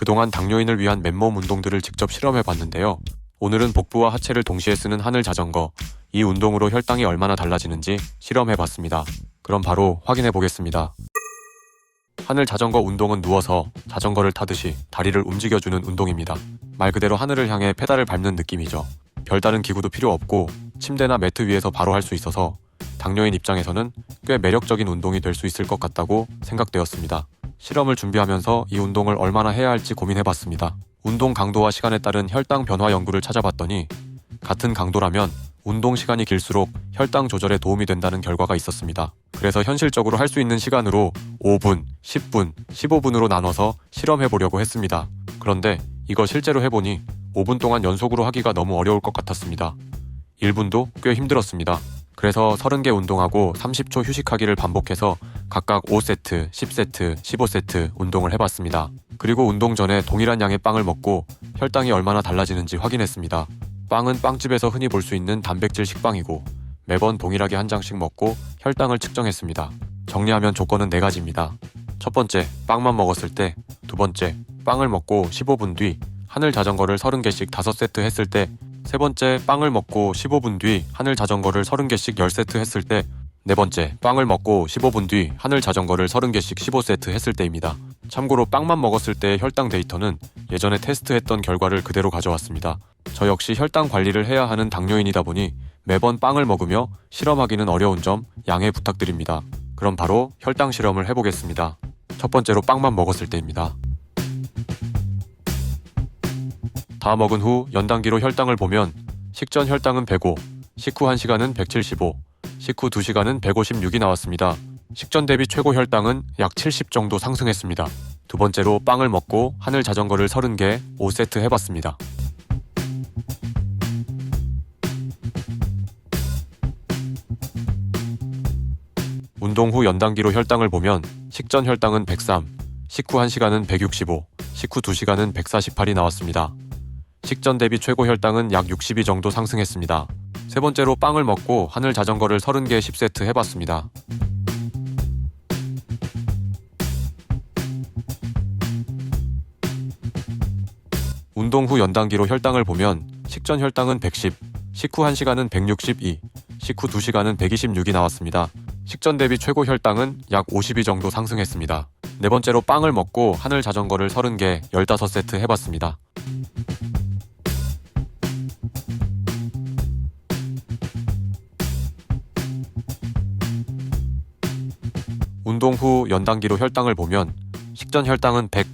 그동안 당뇨인을 위한 맨몸 운동들을 직접 실험해 봤는데요. 오늘은 복부와 하체를 동시에 쓰는 하늘 자전거, 이 운동으로 혈당이 얼마나 달라지는지 실험해 봤습니다. 그럼 바로 확인해 보겠습니다. 하늘 자전거 운동은 누워서 자전거를 타듯이 다리를 움직여주는 운동입니다. 말 그대로 하늘을 향해 페달을 밟는 느낌이죠. 별다른 기구도 필요 없고 침대나 매트 위에서 바로 할 수 있어서 당뇨인 입장에서는 꽤 매력적인 운동이 될 수 있을 것 같다고 생각되었습니다. 실험을 준비하면서 이 운동을 얼마나 해야 할지 고민해봤습니다. 운동 강도와 시간에 따른 혈당 변화 연구를 찾아봤더니 같은 강도라면 운동 시간이 길수록 혈당 조절에 도움이 된다는 결과가 있었습니다. 그래서 현실적으로 할 수 있는 시간으로 5분, 10분, 15분으로 나눠서 실험해보려고 했습니다. 그런데 이거 실제로 해보니 5분 동안 연속으로 하기가 너무 어려울 것 같았습니다. 1분도 꽤 힘들었습니다. 그래서 30개 운동하고 30초 휴식하기를 반복해서 각각 5세트, 10세트, 15세트 운동을 해봤습니다. 그리고 운동 전에 동일한 양의 빵을 먹고 혈당이 얼마나 달라지는지 확인했습니다. 빵은 빵집에서 흔히 볼 수 있는 단백질 식빵이고 매번 동일하게 한 장씩 먹고 혈당을 측정했습니다. 정리하면 조건은 4가지입니다. 첫 번째, 빵만 먹었을 때. 두 번째, 빵을 먹고 15분 뒤 하늘 자전거를 30개씩 5세트 했을 때. 세 번째, 빵을 먹고 15분 뒤 하늘 자전거를 30개씩 10세트 했을 때. 네 번째, 빵을 먹고 15분 뒤 하늘 자전거를 30개씩 15세트 했을 때입니다. 참고로 빵만 먹었을 때의 혈당 데이터는 예전에 테스트했던 결과를 그대로 가져왔습니다. 저 역시 혈당 관리를 해야 하는 당뇨인이다 보니 매번 빵을 먹으며 실험하기는 어려운 점 양해 부탁드립니다. 그럼 바로 혈당 실험을 해보겠습니다. 첫 번째로 빵만 먹었을 때입니다. 다 먹은 후 연단기로 혈당을 보면 식전 혈당은 105, 식후 1시간은 175, 식후 2시간은 156이 나왔습니다. 식전 대비 최고 혈당은 약 70 정도 상승했습니다. 두 번째로 빵을 먹고 하늘 자전거를 30개 5세트 해봤습니다. 운동 후 연단기로 혈당을 보면 식전 혈당은 103, 식후 1시간은 165, 식후 2시간은 148이 나왔습니다. 식전 대비 최고 혈당은 약 62 정도 상승했습니다. 세 번째로 빵을 먹고 하늘 자전거를 30개 10세트 해봤습니다. 운동 후 연단기로 혈당을 보면 식전 혈당은 110, 식후 1시간은 162, 식후 2시간은 126이 나왔습니다. 식전 대비 최고 혈당은 약 52 정도 상승했습니다. 네 번째로 빵을 먹고 하늘 자전거를 30개 15세트 해봤습니다. 운동 후 연단기로 혈당을 보면 식전 혈당은 100,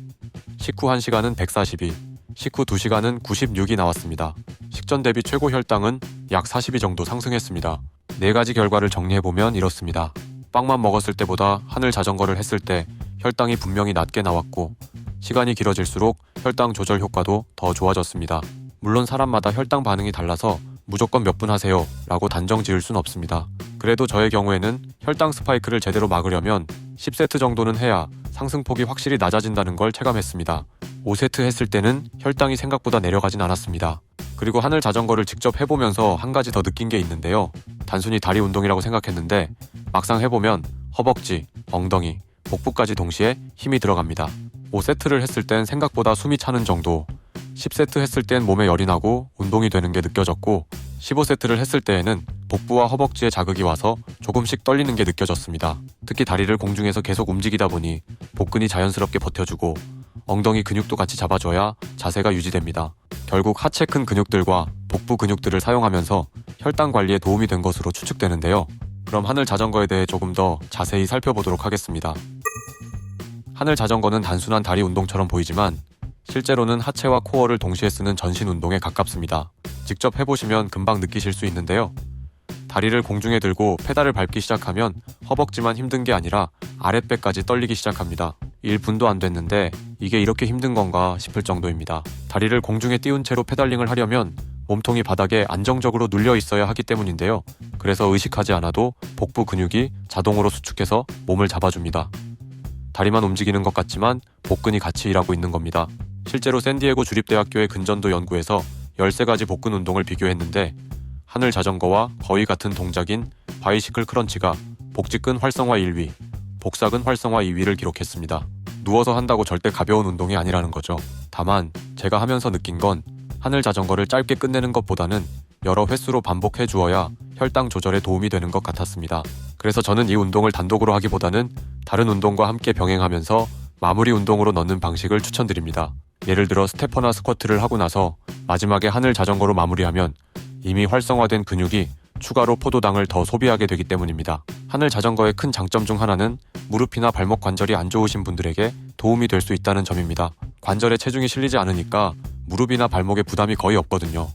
식후 1시간은 142, 식후 2시간은 96이 나왔습니다. 식전 대비 최고 혈당은 약 42 정도 상승했습니다. 4가지 결과를 정리해보면 이렇습니다. 빵만 먹었을 때보다 하늘 자전거를 했을 때 혈당이 분명히 낮게 나왔고 시간이 길어질수록 혈당 조절 효과도 더 좋아졌습니다. 물론 사람마다 혈당 반응이 달라서 무조건 몇 분 하세요 라고 단정 지을 순 없습니다. 그래도 저의 경우에는 혈당 스파이크를 제대로 막으려면 10세트 정도는 해야 상승폭이 확실히 낮아진다는 걸 체감했습니다. 5세트 했을 때는 혈당이 생각보다 내려가진 않았습니다. 그리고 하늘 자전거를 직접 해보면서 한 가지 더 느낀 게 있는데요. 단순히 다리 운동이라고 생각했는데 막상 해보면 허벅지, 엉덩이, 복부까지 동시에 힘이 들어갑니다. 5세트를 했을 땐 생각보다 숨이 차는 정도, 10세트 했을 땐 몸에 열이 나고 운동이 되는 게 느껴졌고 15세트를 했을 때에는 복부와 허벅지에 자극이 와서 조금씩 떨리는 게 느껴졌습니다. 특히 다리를 공중에서 계속 움직이다 보니 복근이 자연스럽게 버텨주고 엉덩이 근육도 같이 잡아줘야 자세가 유지됩니다. 결국 하체 큰 근육들과 복부 근육들을 사용하면서 혈당 관리에 도움이 된 것으로 추측되는데요. 그럼 하늘 자전거에 대해 조금 더 자세히 살펴보도록 하겠습니다. 하늘 자전거는 단순한 다리 운동처럼 보이지만 실제로는 하체와 코어를 동시에 쓰는 전신 운동에 가깝습니다. 직접 해보시면 금방 느끼실 수 있는데요. 다리를 공중에 들고 페달을 밟기 시작하면 허벅지만 힘든 게 아니라 아랫배까지 떨리기 시작합니다. 1분도 안 됐는데 이게 이렇게 힘든 건가 싶을 정도입니다. 다리를 공중에 띄운 채로 페달링을 하려면 몸통이 바닥에 안정적으로 눌려 있어야 하기 때문인데요. 그래서 의식하지 않아도 복부 근육이 자동으로 수축해서 몸을 잡아줍니다. 다리만 움직이는 것 같지만 복근이 같이 일하고 있는 겁니다. 실제로 샌디에고 주립대학교의 근전도 연구에서 13가지 복근 운동을 비교했는데 하늘 자전거와 거의 같은 동작인 바이시클 크런치가 복직근 활성화 1위, 복사근 활성화 2위를 기록했습니다. 누워서 한다고 절대 가벼운 운동이 아니라는 거죠. 다만 제가 하면서 느낀 건 하늘 자전거를 짧게 끝내는 것보다는 여러 횟수로 반복해 주어야 혈당 조절에 도움이 되는 것 같았습니다. 그래서 저는 이 운동을 단독으로 하기보다는 다른 운동과 함께 병행하면서 마무리 운동으로 넣는 방식을 추천드립니다. 예를 들어 스태퍼나 스쿼트를 하고 나서 마지막에 하늘 자전거로 마무리하면 이미 활성화된 근육이 추가로 포도당을 더 소비하게 되기 때문입니다. 하늘 자전거의 큰 장점 중 하나는 무릎이나 발목 관절이 안 좋으신 분들에게 도움이 될 수 있다는 점입니다. 관절에 체중이 실리지 않으니까 무릎이나 발목에 부담이 거의 없거든요.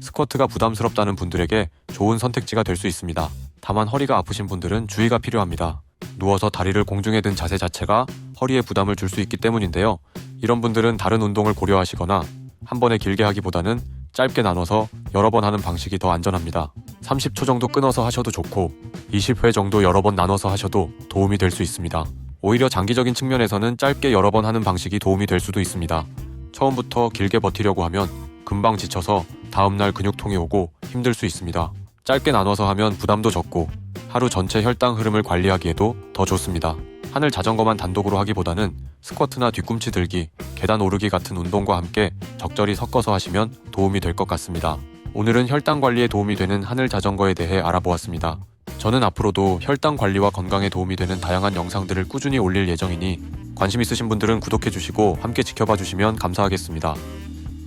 스쿼트가 부담스럽다는 분들에게 좋은 선택지가 될 수 있습니다. 다만 허리가 아프신 분들은 주의가 필요합니다. 누워서 다리를 공중에 든 자세 자체가 허리에 부담을 줄 수 있기 때문인데요. 이런 분들은 다른 운동을 고려하시거나 한 번에 길게 하기보다는 짧게 나눠서 여러 번 하는 방식이 더 안전합니다. 30초 정도 끊어서 하셔도 좋고 20회 정도 여러 번 나눠서 하셔도 도움이 될 수 있습니다. 오히려 장기적인 측면에서는 짧게 여러 번 하는 방식이 도움이 될 수도 있습니다. 처음부터 길게 버티려고 하면 금방 지쳐서 다음날 근육통이 오고 힘들 수 있습니다. 짧게 나눠서 하면 부담도 적고 하루 전체 혈당 흐름을 관리하기에도 더 좋습니다. 하늘 자전거만 단독으로 하기보다는 스쿼트나 뒤꿈치 들기, 계단 오르기 같은 운동과 함께 적절히 섞어서 하시면 도움이 될 것 같습니다. 오늘은 혈당 관리에 도움이 되는 하늘 자전거에 대해 알아보았습니다. 저는 앞으로도 혈당 관리와 건강에 도움이 되는 다양한 영상들을 꾸준히 올릴 예정이니 관심 있으신 분들은 구독해주시고 함께 지켜봐 주시면 감사하겠습니다.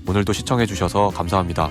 오늘도 시청해주셔서 감사합니다.